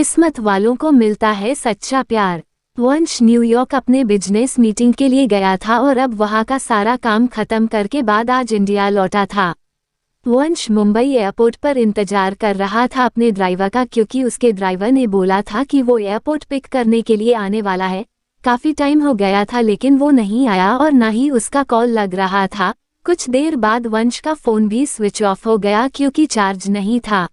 किस्मत वालों को मिलता है सच्चा प्यार। वंश न्यूयॉर्क अपने बिजनेस मीटिंग के लिए गया था और अब वहां का सारा काम खत्म करके बाद आज इंडिया लौटा था। वंश मुंबई एयरपोर्ट पर इंतजार कर रहा था अपने ड्राइवर का, क्योंकि उसके ड्राइवर ने बोला था कि वो एयरपोर्ट पिक करने के लिए आने वाला है। काफी टाइम हो गया था लेकिन वो नहीं आया और ना ही उसका कॉल लग रहा था। कुछ देर बाद वंश का फोन भी स्विच ऑफ हो गया क्योंकि चार्ज नहीं था।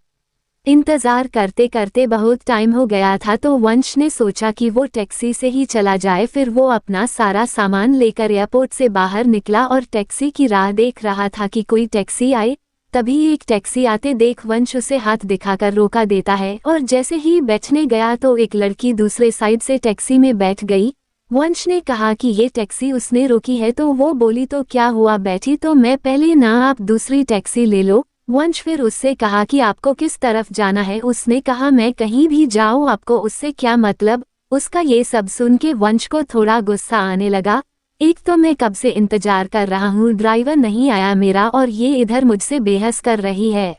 इंतजार करते करते बहुत टाइम हो गया था तो वंश ने सोचा कि वो टैक्सी से ही चला जाए। फिर वो अपना सारा सामान लेकर एयरपोर्ट से बाहर निकला और टैक्सी की राह देख रहा था कि कोई टैक्सी आए। तभी एक टैक्सी आते देख वंश उसे हाथ दिखाकर रोका देता है और जैसे ही बैठने गया तो एक लड़की दूसरे साइड से टैक्सी में बैठ गई। वंश ने कहा कि ये टैक्सी उसने रोकी है तो वो बोली तो क्या हुआ, बैठी तो मैं पहले ना, आप दूसरी टैक्सी ले लो। वंश फिर उससे कहा कि आपको किस तरफ जाना है। उसने कहा मैं कहीं भी जाऊं, आपको उससे क्या मतलब। उसका ये सब सुन के वंश को थोड़ा गुस्सा आने लगा। एक तो मैं कब से इंतजार कर रहा हूँ, ड्राइवर नहीं आया मेरा और ये इधर मुझसे बेहस कर रही है।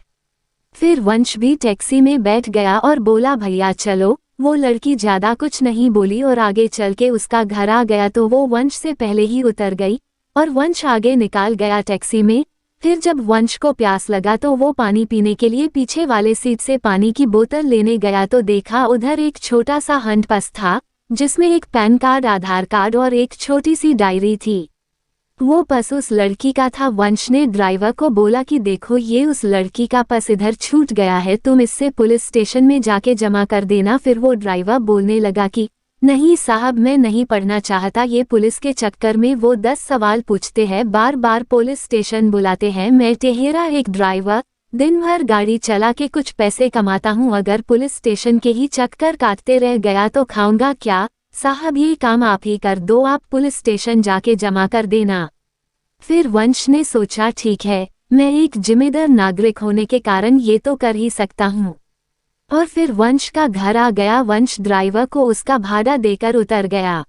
फिर वंश भी टैक्सी में बैठ गया और बोला भैया चलो। वो लड़की ज्यादा कुछ नहीं बोली और आगे चल के उसका घर आ गया तो वो वंश से पहले ही उतर गई और वंश आगे निकाल गया टैक्सी में। फिर जब वंश को प्यास लगा तो वो पानी पीने के लिए पीछे वाले सीट से पानी की बोतल लेने गया तो देखा उधर एक छोटा सा हंट पस था जिसमें एक पैन कार्ड, आधार कार्ड और एक छोटी सी डायरी थी। वो पस उस लड़की का था। वंश ने ड्राइवर को बोला कि देखो ये उस लड़की का पस इधर छूट गया है, तुम इससे पुलिस स्टेशन में जाके जमा कर देना। फिर वो ड्राइवर बोलने लगा कि नहीं साहब, मैं नहीं पढ़ना चाहता, ये पुलिस के चक्कर में वो 10 सवाल पूछते हैं, बार बार पुलिस स्टेशन बुलाते हैं। मैं टेहरा एक ड्राइवर, दिन भर गाड़ी चला के कुछ पैसे कमाता हूँ, अगर पुलिस स्टेशन के ही चक्कर काटते रह गया तो खाऊंगा क्या। साहब ये काम आप ही कर दो, आप पुलिस स्टेशन जाके जमा कर देना। फिर वंश ने सोचा ठीक है, मैं एक जिम्मेदार नागरिक होने के कारण ये तो कर ही सकता हूँ। और फिर वंश का घर आ गया। वंश ड्राइवर को उसका भाड़ा देकर उतर गया।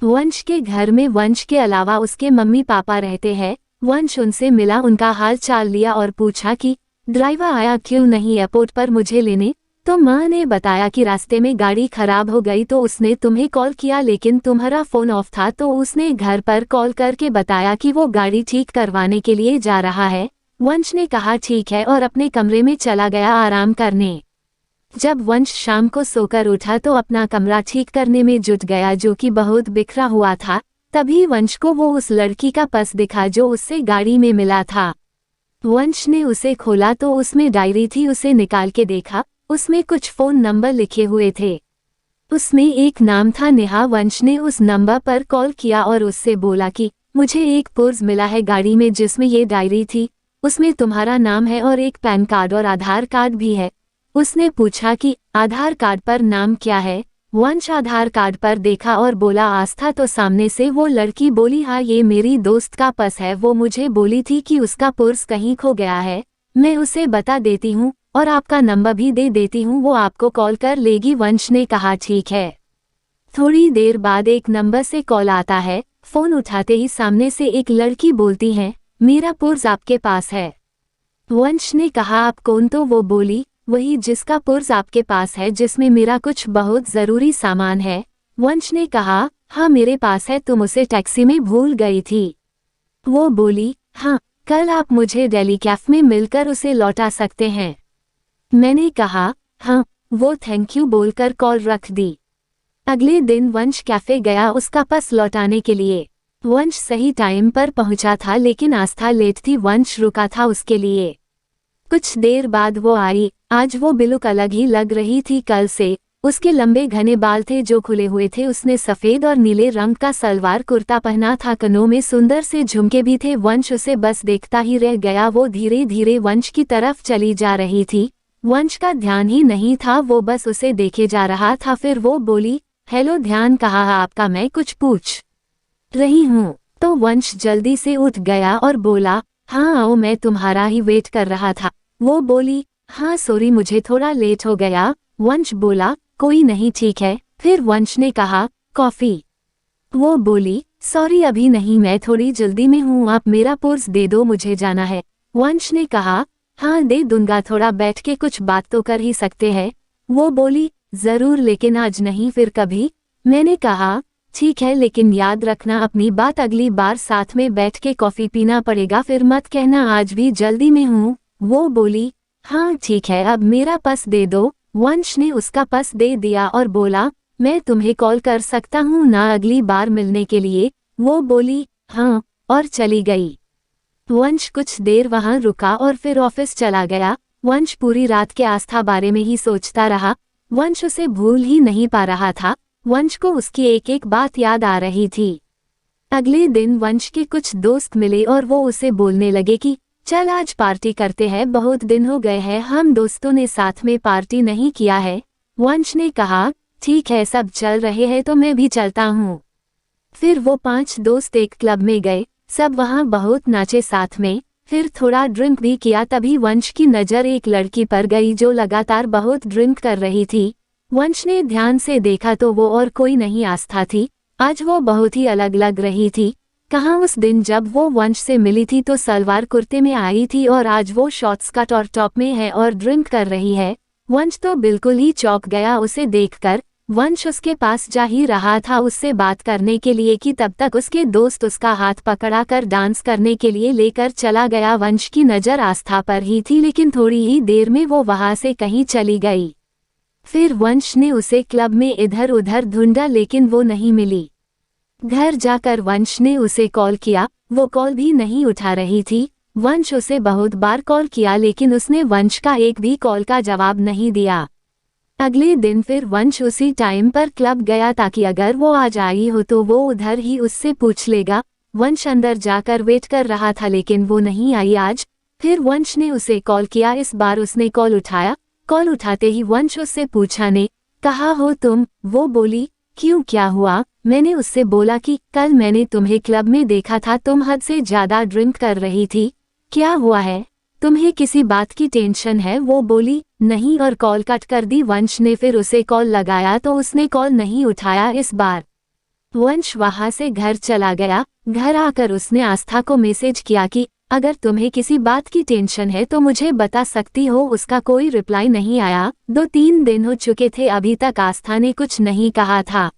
वंश के घर में वंश के अलावा उसके मम्मी पापा रहते हैं। वंश उनसे मिला, उनका हाल चाल लिया और पूछा कि ड्राइवर आया क्यों नहीं एयरपोर्ट पर मुझे लेने। तो माँ ने बताया कि रास्ते में गाड़ी खराब हो गई तो उसने तुम्हें कॉल किया लेकिन तुम्हारा फोन ऑफ था, तो उसने घर पर कॉल करके बताया कि वो गाड़ी ठीक करवाने के लिए जा रहा है। वंश ने कहा ठीक है और अपने कमरे में चला गया आराम करने। जब वंश शाम को सोकर उठा तो अपना कमरा ठीक करने में जुट गया जो कि बहुत बिखरा हुआ था। तभी वंश को वो उस लड़की का पर्स दिखा जो उससे गाड़ी में मिला था। वंश ने उसे खोला तो उसमें डायरी थी, उसे निकाल के देखा, उसमें कुछ फोन नंबर लिखे हुए थे। उसमें एक नाम था नेहा। वंश ने उस नंबर पर कॉल किया और उससे बोला कि मुझे एक पर्स मिला है गाड़ी में जिसमें ये डायरी थी, उसमें तुम्हारा नाम है और एक पैन कार्ड और आधार कार्ड भी है। उसने पूछा कि आधार कार्ड पर नाम क्या है। वंश आधार कार्ड पर देखा और बोला आस्था। तो सामने से वो लड़की बोली हाँ ये मेरी दोस्त का पर्स है, वो मुझे बोली थी कि उसका पर्स कहीं खो गया है, मैं उसे बता देती हूँ और आपका नंबर भी दे देती हूँ, वो आपको कॉल कर लेगी। वंश ने कहा ठीक है। थोड़ी देर बाद एक नंबर से कॉल आता है। फोन उठाते ही सामने से एक लड़की बोलती है मेरा पर्स आपके पास है। वंश ने कहा आप कौन। तो वो बोली वही जिसका पर्स आपके पास है, जिसमें मेरा कुछ बहुत जरूरी सामान है। वंश ने कहा हाँ मेरे पास है, तुम उसे टैक्सी में भूल गई थी। वो बोली हाँ, कल आप मुझे दिल्ली कैफ में मिलकर उसे लौटा सकते हैं। मैंने कहा हाँ। वो थैंक यू बोलकर कॉल रख दी। अगले दिन वंश कैफे गया उसका पर्स लौटाने के लिए। वंश सही टाइम पर पहुंचा था लेकिन आस्था लेट थी। वंश रुका था उसके लिए। कुछ देर बाद वो आई। आज वो बिल्कुल अलग ही लग रही थी कल से। उसके लंबे घने बाल थे जो खुले हुए थे। उसने सफेद और नीले रंग का सलवार कुर्ता पहना था, कनों में सुंदर से झुमके भी थे। वंश उसे बस देखता ही रह गया। वो धीरे धीरे वंश की तरफ चली जा रही थी। वंश का ध्यान ही नहीं था, वो बस उसे देखे जा रहा था। फिर वो बोली हेलो, ध्यान कहाँ है आपका, मैं कुछ पूछ रही हूँ। तो वंश जल्दी से उठ गया और बोला हाँ आओ, मैं तुम्हारा ही वेट कर रहा था। वो बोली हाँ सॉरी मुझे थोड़ा लेट हो गया। वंश बोला कोई नहीं ठीक है। फिर वंश ने कहा कॉफी। वो बोली सॉरी अभी नहीं, मैं थोड़ी जल्दी में हूँ, आप मेरा पर्स दे दो, मुझे जाना है। वंश ने कहा हाँ दे दूंगा, थोड़ा बैठ के कुछ बात तो कर ही सकते हैं। वो बोली जरूर, लेकिन आज नहीं, फिर कभी। मैंने कहा ठीक है, लेकिन याद रखना अपनी बात, अगली बार साथ में बैठ के कॉफी पीना पड़ेगा, फिर मत कहना आज भी जल्दी में हूँ। वो बोली हाँ ठीक है, अब मेरा पर्स दे दो। वंश ने उसका पर्स दे दिया और बोला मैं तुम्हें कॉल कर सकता हूँ ना अगली बार मिलने के लिए। वो बोली हाँ, और चली गई। वंश कुछ देर वहां रुका और फिर ऑफिस चला गया। वंश पूरी रात के आस्था बारे में ही सोचता रहा। वंश उसे भूल ही नहीं पा रहा था। वंश को उसकी एक एक बात याद आ रही थी। अगले दिन वंश के कुछ दोस्त मिले और वो उसे बोलने लगे कि चल आज पार्टी करते हैं, बहुत दिन हो गए हैं हम दोस्तों ने साथ में पार्टी नहीं किया है। वंश ने कहा ठीक है, सब चल रहे हैं तो मैं भी चलता हूँ। फिर वो 5 दोस्त एक क्लब में गए। सब वहां बहुत नाचे साथ में, फिर थोड़ा ड्रिंक भी किया। तभी वंश की नज़र एक लड़की पर गई जो लगातार बहुत ड्रिंक कर रही थी। वंश ने ध्यान से देखा तो वो और कोई नहीं आस्था थी। आज वो बहुत ही अलग लग रही थी। कहाँ उस दिन जब वो वंश से मिली थी तो सलवार कुर्ते में आई थी और आज वो शॉर्ट स्कर्ट और टॉप में है और ड्रिंक कर रही है। वंश तो बिल्कुल ही चौंक गया उसे देखकर। वंश उसके पास जा ही रहा था उससे बात करने के लिए कि तब तक उसके दोस्त उसका हाथ पकड़ा कर डांस करने के लिए लेकर चला गया। वंश की नज़र आस्था पर ही थी, लेकिन थोड़ी ही देर में वो वहां से कहीं चली गई। फिर वंश ने उसे क्लब में इधर उधर ढूंढा, लेकिन वो नहीं मिली। घर जाकर वंश ने उसे कॉल किया, वो कॉल भी नहीं उठा रही थी। वंश उसे बहुत बार कॉल किया, लेकिन उसने वंश का एक भी कॉल का जवाब नहीं दिया। अगले दिन फिर वंश उसी टाइम पर क्लब गया ताकि अगर वो आज आई हो तो वो उधर ही उससे पूछ लेगा। वंश अंदर जाकर वेट कर रहा था, लेकिन वो नहीं आई आज। फिर वंश ने उसे कॉल किया। इस बार उसने कॉल उठाया। कॉल उठाते ही वंश उससे पूछा ने कहाँ हो तुम? वो बोली क्यों, क्या हुआ? मैंने उससे बोला कि कल मैंने तुम्हें क्लब में देखा था, तुम हद से ज्यादा ड्रिंक कर रही थी। क्या हुआ है? तुम्हें किसी बात की टेंशन है? वो बोली नहीं, और कॉल कट कर दी। वंश ने फिर उसे कॉल लगाया तो उसने कॉल नहीं उठाया। इस बार वंश वहां से घर चला गया। घर आकर उसने आस्था को मैसेज किया कि अगर तुम्हें किसी बात की टेंशन है तो मुझे बता सकती हो। उसका कोई रिप्लाई नहीं आया। 2-3 दिन हो चुके थे, अभी तक आस्था ने कुछ नहीं कहा था।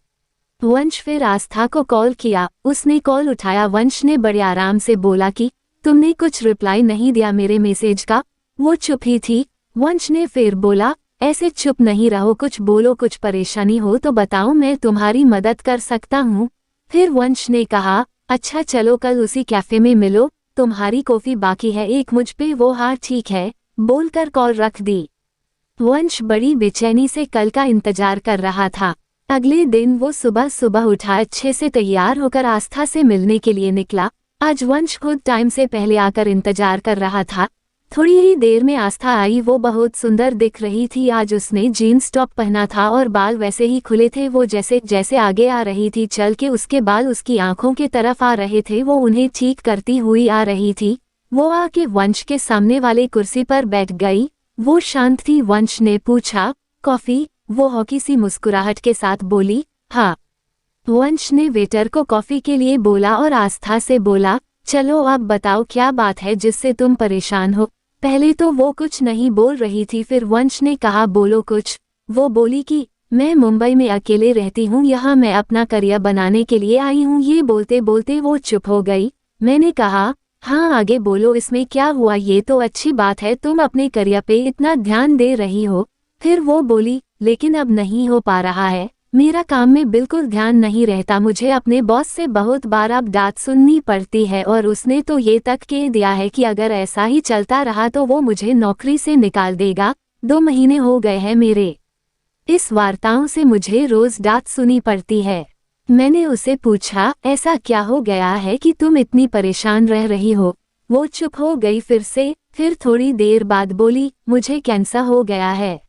वंश फिर आस्था को कॉल किया। उसने कॉल उठाया। वंश ने बड़े आराम से बोला कि तुमने कुछ रिप्लाई नहीं दिया मेरे मैसेज का। वो चुप ही थी। वंश ने फिर बोला ऐसे चुप नहीं रहो, कुछ बोलो, कुछ परेशानी हो तो बताओ, मैं तुम्हारी मदद कर सकता हूँ। फिर वंश ने कहा अच्छा चलो कल उसी कैफे में मिलो, तुम्हारी कॉफी बाकी है एक मुझ पे। वो हाँ ठीक है बोलकर कॉल रख दी। वंश बड़ी बेचैनी से कल का इंतजार कर रहा था। अगले दिन वो सुबह सुबह उठा, अच्छे से तैयार होकर आस्था से मिलने के लिए निकला। आज वंश खुद टाइम से पहले आकर इंतजार कर रहा था। थोड़ी ही देर में आस्था आई। वो बहुत सुंदर दिख रही थी। आज उसने जीन्स टॉप पहना था और बाल वैसे ही खुले थे। वो जैसे जैसे आगे आ रही थी चल के उसके बाल उसकी आंखों के तरफ आ रहे थे। वो उन्हें ठीक करती हुई आ रही थी। वो आके वंश के सामने वाले कुर्सी पर बैठ गई। वो शांत थी। वंश ने पूछा कॉफी? वो हल्की सी मुस्कुराहट के साथ बोली हाँ। वंश ने वेटर को कॉफी के लिए बोला और आस्था से बोला चलो अब बताओ क्या बात है जिससे तुम परेशान हो। पहले तो वो कुछ नहीं बोल रही थी, फिर वंश ने कहा बोलो कुछ। वो बोली कि मैं मुंबई में अकेले रहती हूँ, यहाँ मैं अपना करियर बनाने के लिए आई हूँ। ये बोलते बोलते वो चुप हो गई। मैंने कहा हाँ आगे बोलो, इसमें क्या हुआ? ये तो अच्छी बात है तुम अपने करियर पे इतना ध्यान दे रही हो। फिर वो बोली लेकिन अब नहीं हो पा रहा है, मेरा काम में बिल्कुल ध्यान नहीं रहता। मुझे अपने बॉस से बहुत बार अब डांट सुननी पड़ती है और उसने तो ये तक कह दिया है कि अगर ऐसा ही चलता रहा तो वो मुझे नौकरी से निकाल देगा। 2 महीने हो गए हैं मेरे इस वार्ताओं से मुझे रोज डांट सुनी पड़ती है। मैंने उसे पूछा ऐसा क्या हो गया है कि तुम इतनी परेशान रह रही हो? वो चुप हो गई फिर से। फिर थोड़ी देर बाद बोली मुझे कैंसर हो गया है।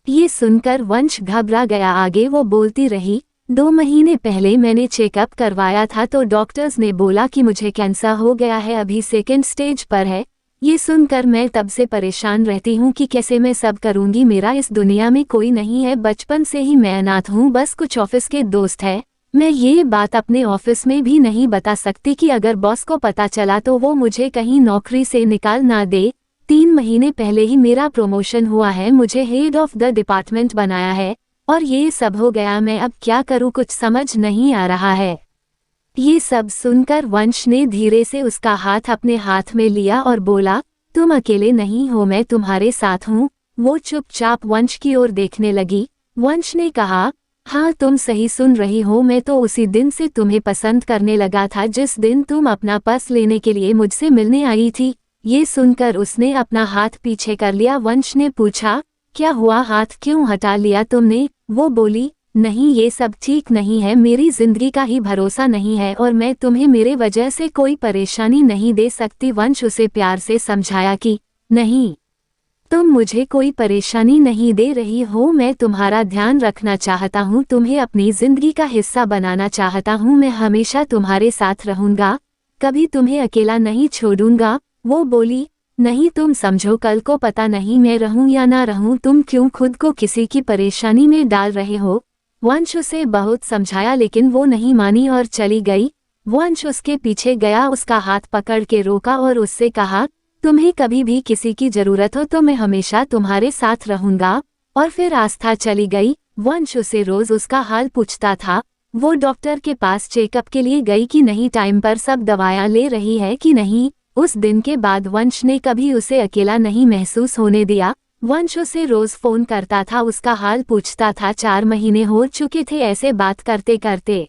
ये सुनकर वंश घबरा गया। आगे वो बोलती रही 2 महीने पहले मैंने चेकअप करवाया था तो डॉक्टर्स ने बोला कि मुझे कैंसर हो गया है, अभी 2nd स्टेज पर है। ये सुनकर मैं तब से परेशान रहती हूँ कि कैसे मैं सब करूँगी। मेरा इस दुनिया में कोई नहीं है, बचपन से ही मैं अनाथ हूँ, बस कुछ ऑफिस के दोस्त है। मैं ये बात अपने ऑफिस में भी नहीं बता सकती कि अगर बॉस को पता चला तो वो मुझे कहीं नौकरी से निकाल ना दे। 3 महीने पहले ही मेरा प्रमोशन हुआ है, मुझे हेड ऑफ द डिपार्टमेंट बनाया है। और ये सब हो गया, मैं अब क्या करूं, कुछ समझ नहीं आ रहा है। ये सब सुनकर वंश ने धीरे से उसका हाथ अपने हाथ में लिया और बोला, तुम अकेले नहीं हो, मैं तुम्हारे साथ हूँ। वो चुपचाप वंश की ओर देखने लगी। वंश ने कहा, हाँ तुम सही सुन रही हो, मैं तो उसी दिन से तुम्हें पसंद करने लगा था जिस दिन तुम अपना पर्स लेने के लिए मुझसे मिलने आई थी। ये सुनकर उसने अपना हाथ पीछे कर लिया। वंश ने पूछा, क्या हुआ, हाथ क्यों हटा लिया तुमने? वो बोली, नहीं ये सब ठीक नहीं है, मेरी जिंदगी का ही भरोसा नहीं है और मैं तुम्हें मेरे वजह से कोई परेशानी नहीं दे सकती। वंश उसे प्यार से समझाया कि नहीं, तुम मुझे कोई परेशानी नहीं दे रही हो, मैं तुम्हारा ध्यान रखना चाहता हूँ, तुम्हें अपनी जिंदगी का हिस्सा बनाना चाहता हूँ, मैं हमेशा तुम्हारे साथ रहूंगा, कभी तुम्हें अकेला नहीं छोड़ूंगा। वो बोली, नहीं तुम समझो, कल को पता नहीं मैं रहूं या ना रहूं, तुम क्यों खुद को किसी की परेशानी में डाल रहे हो। वंश उसे बहुत समझाया लेकिन वो नहीं मानी और चली गई। वंश उसके पीछे गया, उसका हाथ पकड़ के रोका और उससे कहा, तुम्हें कभी भी किसी की जरूरत हो तो मैं हमेशा तुम्हारे साथ रहूंगा। और फिर आस्था चली गई। वंश उसे रोज उसका हाल पूछता था। वो डॉक्टर के पास चेकअप के लिए गई कि नहीं, टाइम पर सब दवाइयां ले रही है कि नहीं। उस दिन के बाद वंश ने कभी उसे अकेला नहीं महसूस होने दिया। वंश उसे रोज फोन करता था, उसका हाल पूछता था। 4 महीने हो चुके थे ऐसे बात करते करते।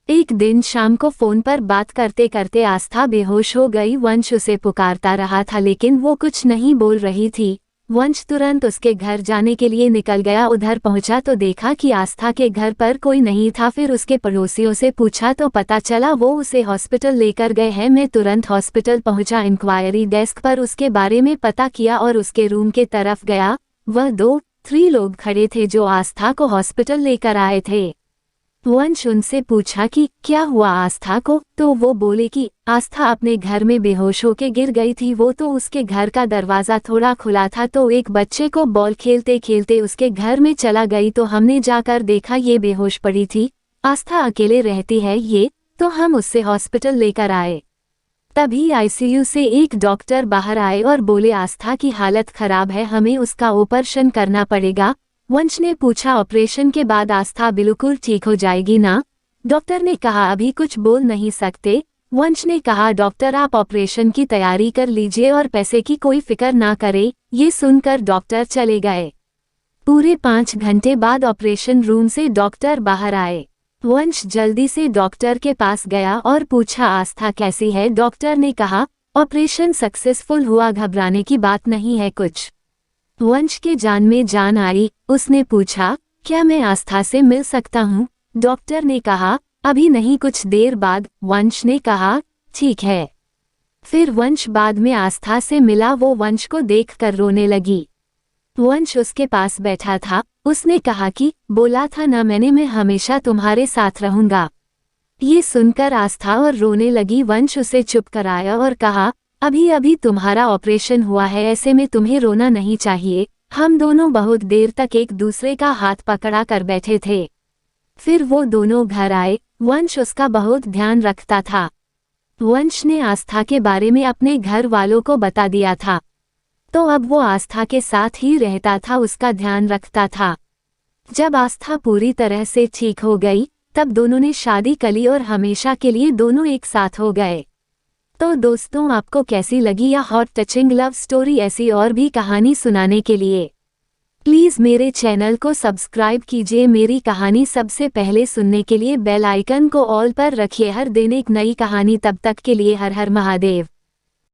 एक दिन शाम को फोन पर बात करते करते आस्था बेहोश हो गई। वंश उसे पुकारता रहा था लेकिन वो कुछ नहीं बोल रही थी। वंश तुरंत उसके घर जाने के लिए निकल गया। उधर पहुंचा तो देखा कि आस्था के घर पर कोई नहीं था। फिर उसके पड़ोसियों से पूछा तो पता चला वो उसे हॉस्पिटल लेकर गए हैं। मैं तुरंत हॉस्पिटल पहुंचा, इंक्वायरी डेस्क पर उसके बारे में पता किया और उसके रूम के तरफ गया। वह 2-3 लोग खड़े थे जो आस्था को हॉस्पिटल लेकर आए थे। वंश उनसे पूछा कि क्या हुआ आस्था को, तो वो बोले कि आस्था अपने घर में बेहोश होके गिर गई थी। वो तो उसके घर का दरवाजा थोड़ा खुला था तो एक बच्चे को बॉल खेलते खेलते उसके घर में चला गई, तो हमने जाकर देखा ये बेहोश पड़ी थी। आस्था अकेले रहती है ये, तो हम उससे हॉस्पिटल लेकर आए। तभी आईसीयू से एक डॉक्टर बाहर आए और बोले आस्था की हालत खराब है, हमें उसका ऑपरेशन करना पड़ेगा। वंश ने पूछा, ऑपरेशन के बाद आस्था बिल्कुल ठीक हो जाएगी ना? डॉक्टर ने कहा, अभी कुछ बोल नहीं सकते। वंश ने कहा, डॉक्टर आप ऑपरेशन की तैयारी कर लीजिए और पैसे की कोई फिक्र ना करें। ये सुनकर डॉक्टर चले गए। पूरे 5 घंटे बाद ऑपरेशन रूम से डॉक्टर बाहर आए। वंश जल्दी से डॉक्टर के पास गया और पूछा, आस्था कैसी है? डॉक्टर ने कहा, ऑपरेशन सक्सेसफुल हुआ, घबराने की बात नहीं है कुछ। वंश के जान में जान आई। उसने पूछा, क्या मैं आस्था से मिल सकता हूँ? डॉक्टर ने कहा, अभी नहीं, कुछ देर बाद। वंश ने कहा, ठीक है। फिर वंश बाद में आस्था से मिला। वो वंश को देखकर रोने लगी। वंश उसके पास बैठा था। उसने कहा कि बोला था ना मैंने, मैं हमेशा तुम्हारे साथ रहूंगा। ये सुनकर आस्था और रोने लगी। वंश उसे चुप कराया और कहा, अभी अभी तुम्हारा ऑपरेशन हुआ है, ऐसे में तुम्हें रोना नहीं चाहिए। हम दोनों बहुत देर तक एक दूसरे का हाथ पकड़ा कर बैठे थे। फिर वो दोनों घर आए। वंश उसका बहुत ध्यान रखता था। वंश ने आस्था के बारे में अपने घर वालों को बता दिया था, तो अब वो आस्था के साथ ही रहता था, उसका ध्यान रखता था। जब आस्था पूरी तरह से ठीक हो गई तब दोनों ने शादी कर ली और हमेशा के लिए दोनों एक साथ हो गए। तो दोस्तों, आपको कैसी लगी यह हॉट टचिंग लव स्टोरी? ऐसी और भी कहानी सुनाने के लिए प्लीज़ मेरे चैनल को सब्सक्राइब कीजिए। मेरी कहानी सबसे पहले सुनने के लिए बेल आइकन को ऑल पर रखिए। हर दिन एक नई कहानी। तब तक के लिए हर हर महादेव।